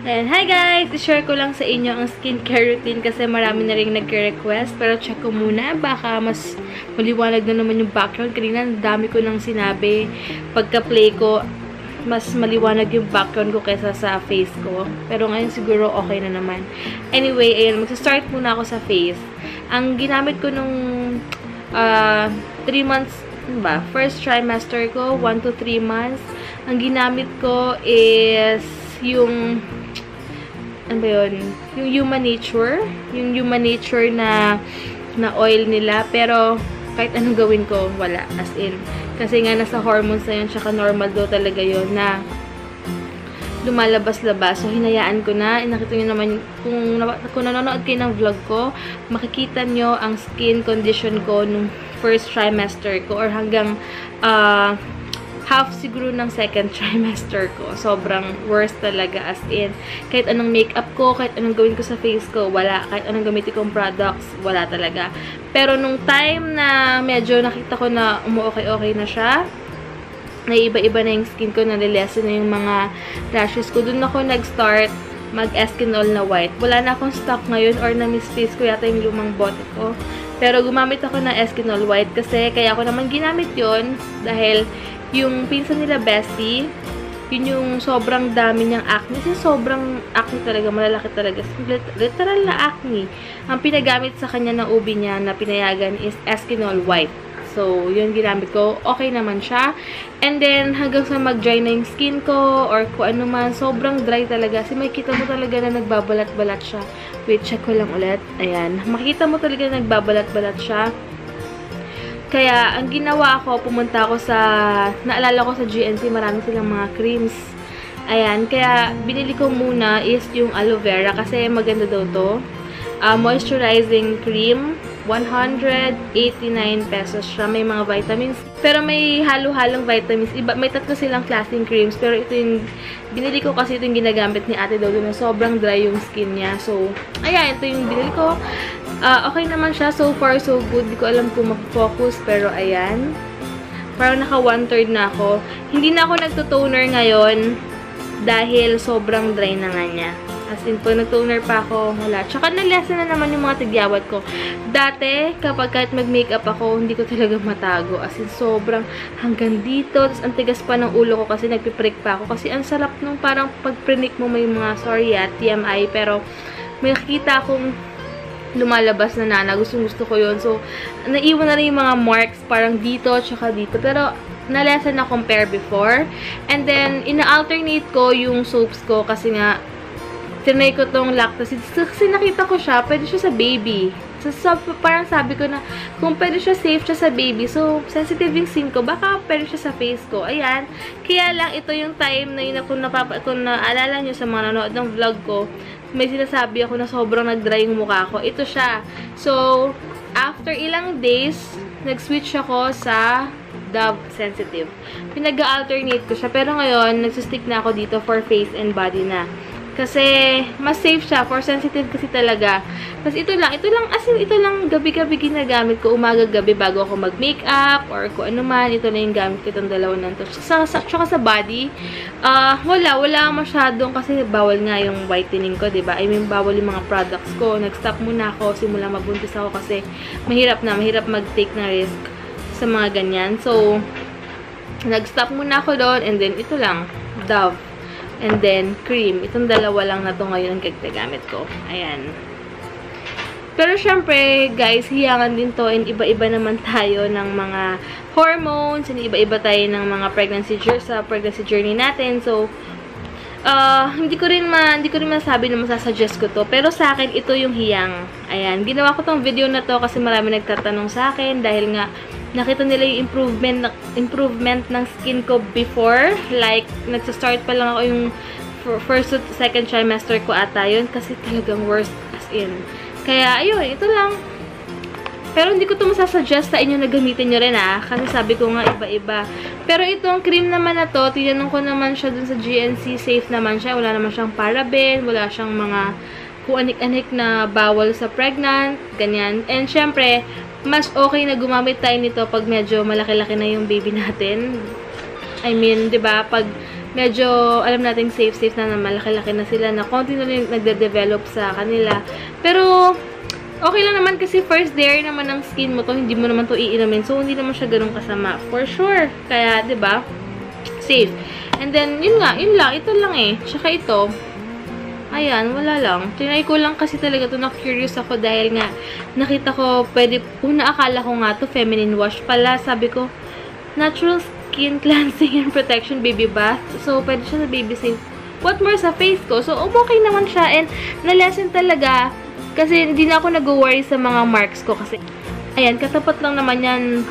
And hi guys! I-share ko lang sa inyo ang skincare routine kasi marami na rin nag-request. Pero check ko muna. Baka mas maliwanag na naman yung background. Kanina, dami ko nang sinabi. Pagka-play ko, mas maliwanag yung background ko kaysa sa face ko. Pero ngayon siguro okay na naman. Anyway, ayun. Magsa-start muna ako sa face. Ang ginamit ko nung 3 months, ba? First trimester ko, 1 to 3 months. Ang ginamit ko is yung ano ba yun? Yung Human Nature. Yung Human Nature na oil nila. Pero, kahit anong gawin ko, wala. As in. Kasi nga, nasa hormones na yun. Tsaka normal daw talaga yun na lumalabas-labas. So, hinayaan ko na. Nakita nyo naman, kung nanonood kayo ng vlog ko, makikita nyo ang skin condition ko nung first trimester ko. Or hanggang half siguro ng second trimester ko. Sobrang worst talaga, as in. Kahit anong makeup ko, kahit anong gawin ko sa face ko, wala. Kahit anong gamitin kong products, wala talaga. Pero nung time na medyo nakita ko na umu-okay-okay na siya, naiiba-iba na yung skin ko, nalilesen na yung mga rashes ko, dun ako nag-start mag-Eskinol na white. Wala na akong stock ngayon or na-misplace ko yata yung lumang bote ko. Pero gumamit ako ng Eskinol white kasi kaya ako naman ginamit yon dahil yung pinsan nila bestie, yun yung sobrang dami niyang acne. Kasi sobrang acne talaga, malalaki talaga. Literal na acne. Ang pinagamit sa kanya ng ubi niya na pinayagan is Eskinol white. So, yun ginamit ko. Okay naman siya. And then, hanggang sa mag-dry na yung skin ko or kung ano man, sobrang dry talaga. Kasi makikita mo talaga na nagbabalat-balat siya. Wait, check ko lang ulit. Ayan. Makikita mo talaga na nagbabalat-balat siya. Kaya, ang ginawa ko, pumunta ako sa, naalala ko sa GNC, marami silang mga creams. Ayan, kaya binili ko muna is yung aloe vera kasi maganda daw to. Moisturizing cream, 189 pesos siya. May mga vitamins. Pero may halo-halong vitamins. May tatlo silang klaseng creams. Pero ito yung, binili ko kasi ito yung ginagamit ni ate daw na sobrang dry yung skin niya. So, ayan, ito yung binili ko. Okay naman siya. So far, so good. Hindi ko alam kung mag-focus. Pero, ayan. Parang naka 1/3 na ako. Hindi na ako nagto-toner ngayon dahil sobrang dry na nga niya. As in, pag nag-toner pa ako, wala. Tsaka na-lesson na naman yung mga tigyawat ko. Dati, kapag kahit mag-makeup ako, hindi ko talaga matago. As in, sobrang hanggang dito. Tapos, ang tigas pa ng ulo ko kasi nagpiprick pa ako. Kasi, ang sarap nung parang pag-prinik mo may mga, sorry TMI. Pero, may nakikita akong lumalabas na nana. Gusto ko yun. So, naiwan na rin yung mga marks parang dito, tsaka dito. Pero, na-lesson na compare before. And then, ina-alternate ko yung soaps ko kasi nga, tinry ko tong Lactacid. Kasi nakita ko siya, pwede siya sa baby. So, parang sabi ko na, kung pwede siya safe siya sa baby, so, sensitive yung skin ko, baka pwede siya sa face ko. Ayan. Kaya lang, ito yung time na yun, kung naalala nyo sa mga nanood ng vlog ko, may sinasabi ako na sobrang nag-dry yung mukha ko. Ito siya. So, after ilang days, nag-switch ako sa Dove Sensitive. Pinag-alternate ko siya. Pero ngayon, nagsistick na ako dito for face and body na. Kasi, mas safe siya. For sensitive kasi talaga. Kasi ito lang, as in, ito lang gabi-gabi ginagamit ko. Umaga-gabi bago ako mag-makeup or kung ano man. Ito na yung gamit ko itong dalawa na ito. Tsaka sa body, wala masyadong kasi bawal nga yung whitening ko, diba? I mean, bawal yung mga products ko. Nag-stop muna ako simula magbuntis ako kasi mahirap mag-take na risk sa mga ganyan. So, nag-stop muna ako doon and then ito lang, Dove. And then, cream. Itong dalawa lang na to ngayon ang gaggamit ko. Ayan. Pero, syempre, guys, hiyangan din to and iba-iba naman tayo ng mga hormones and iba-iba tayo ng mga pregnancy journey natin. So, hindi ko rin masabi na masasuggest ko to. Pero sa akin, ito yung hiyang. Ayan. Ginawa ko tong video na to kasi marami nagtatanong sa akin dahil nga nakita nila yung improvement ng skin ko before. Like, nagsa-start pa lang ako yung first to second trimester ko ata yun. Kasi talagang worst as in. Kaya, ayun, ito lang. Pero hindi ko ito masasuggest sa inyo na gamitin nyo rin kasi sabi ko nga iba-iba. Pero itong cream naman na to, tinanong ko naman siya dun sa GNC. Safe naman siya. Wala naman siyang paraben. Wala siyang mga kung anik-anik na bawal sa pregnant. Ganyan. And syempre, mas okay na gumamit tayo nito pag medyo malaki-laki na yung baby natin. I mean, 'di ba, pag medyo alam nating safe na malaki-laki na sila, na konti na rin nagde-develop sa kanila. Pero, okay lang naman kasi first day naman ng skin mo to, hindi mo naman to iinumin. So, hindi naman siya ganun kasama. For sure. Kaya, 'di ba? Safe. And then, yun lang. Ito lang eh. Tsaka ito. Ayan, wala lang. Tinry ko lang kasi talaga to, na-curious ako dahil nga nakita ko, akala ko nga to feminine wash pala. Sabi ko, natural skin cleansing and protection baby bath. So, pwede siya sa baby safe. What more sa face ko? So, okay naman siya. And, na-lesson talaga. Kasi, hindi na ako nag-worry sa mga marks ko. Kasi, ayan, katapat lang naman yan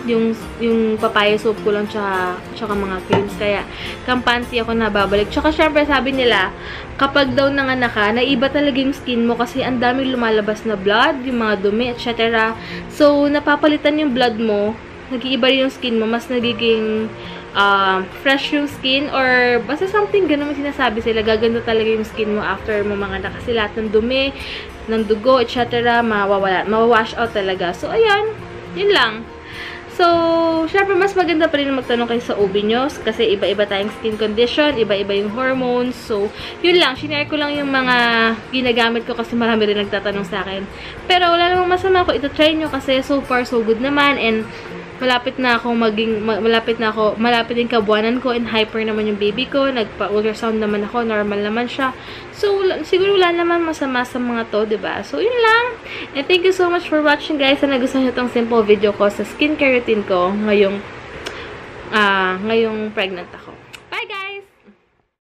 yung papaya soap ko lang tsaka mga creams. Kaya, kampante ako na babalik. Tsaka, syempre, sabi nila, kapag daw nanganak ka, naiba talaga yung skin mo kasi ang daming lumalabas na blood, yung mga dumi, etc. So, napapalitan yung blood mo, nag-iiba rin yung skin mo, mas nagiging fresh yung skin or basta something ganun mo sinasabi sila, gaganda talaga yung skin mo after mo mga kasi lahat ng dumi, ng dugo, etc. mawawash out talaga. So, ayan, yun lang. So, syempre, mas maganda pa rin magtanong kayo sa OB nyo kasi iba-iba tayong skin condition, iba-iba yung hormones. So, yun lang. Shinare ko lang yung mga ginagamit ko kasi marami rin nagtatanong sa akin. Pero, wala namang masama ko. Ito try nyo kasi so far, so good naman. And, malapit din kabuanan ko and hyper naman yung baby ko. Nagpa-ultrasound naman ako, normal naman siya. So, siguro wala naman masama sa mga to, diba? So, yun lang. And thank you so much for watching, guys. Sana gusto nyo itong simple video ko sa skincare routine ko ngayong pregnant ako.